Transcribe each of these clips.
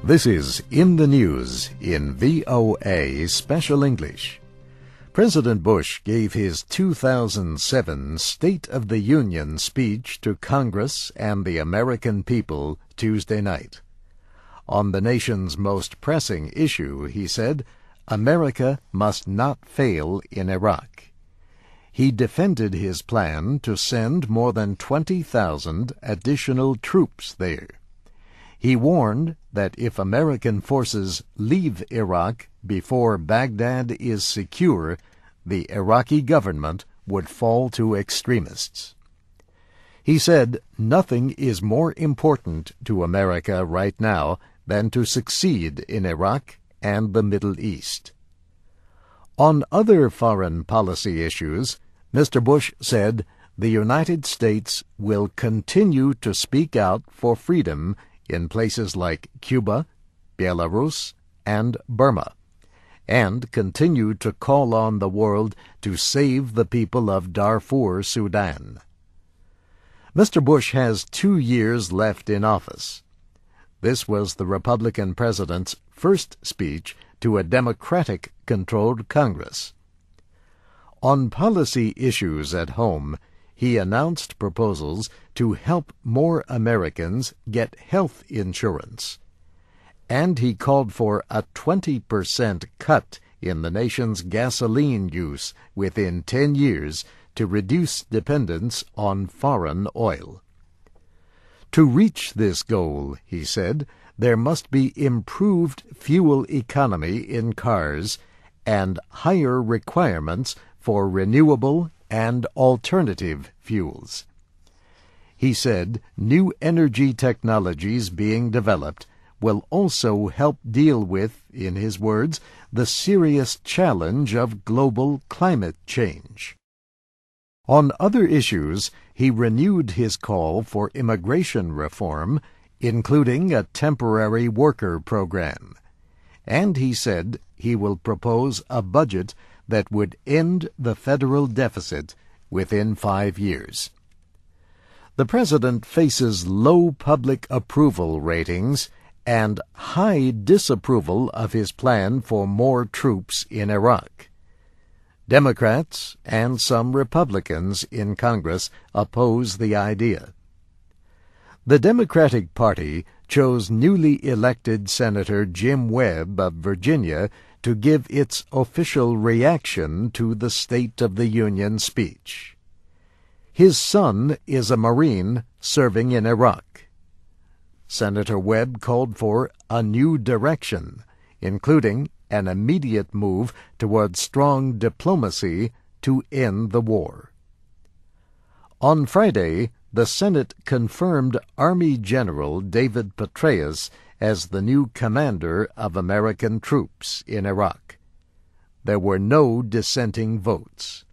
This is In the News in VOA Special English. President Bush gave his 2007 State of the Union speech to Congress and the American people Tuesday night. On the nation's most pressing issue, he said, America must not fail in Iraq. He defended his plan to send more than 20,000 additional troops there. He warned that if American forces leave Iraq before Baghdad is secure, the Iraqi government would fall to extremists. He said nothing is more important to America right now than to succeed in Iraq and the Middle East. On other foreign policy issues, Mr. Bush said the United States will continue to speak out for freedom in places like Cuba, Belarus, and Burma, and continue to call on the world to save the people of Darfur, Sudan. Mr. Bush has 2 years left in office. This was the Republican president's first speech to a Democratic-controlled Congress. On policy issues at home, he announced proposals to help more Americans get health insurance. And he called for a 20% cut in the nation's gasoline use within 10 years to reduce dependence on foreign oil. To reach this goal, he said, there must be improved fuel economy in cars and higher requirements for renewable and alternative fuels. He said new energy technologies being developed will also help deal with, in his words, the serious challenge of global climate change. On other issues, he renewed his call for immigration reform, including a temporary worker program. And he said he will propose a budget that would end the federal deficit within 5 years. The president faces low public approval ratings and high disapproval of his plan for more troops in Iraq. Democrats and some Republicans in Congress oppose the idea. The Democratic Party chose newly elected Senator Jim Webb of Virginia to give its official reaction to the State of the Union speech. His son is a Marine serving in Iraq. Senator Webb called for a new direction, including an immediate move toward strong diplomacy to end the war. On Friday, the Senate confirmed Army General David Petraeus as the new commander of American troops in Iraq. There were no dissenting votes.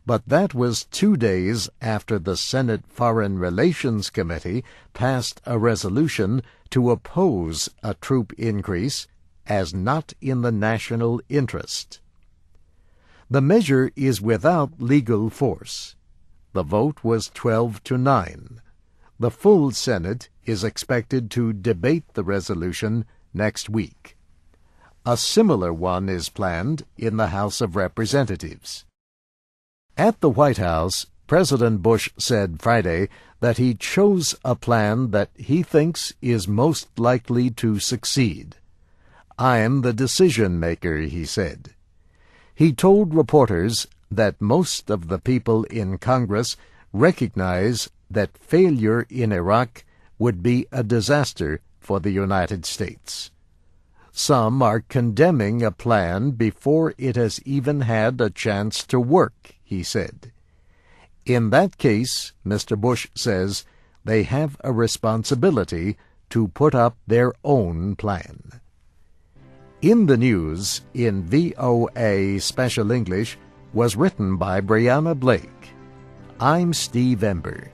But that was 2 days after the Senate Foreign Relations Committee passed a resolution to oppose a troop increase as not in the national interest. The measure is without legal force. The vote was 12-9. The full Senate is expected to debate the resolution next week. A similar one is planned in the House of Representatives. At the White House, President Bush said Friday that he chose a plan that he thinks is most likely to succeed. I'm the decision-maker, he said. He told reporters that most of the people in Congress recognize that failure in Iraq would be a disaster for the United States. Some are condemning a plan before it has even had a chance to work, he said. In that case, Mr. Bush says, they have a responsibility to put up their own plan. In the News in VOA Special English was written by Brianna Blake. I'm Steve Ember.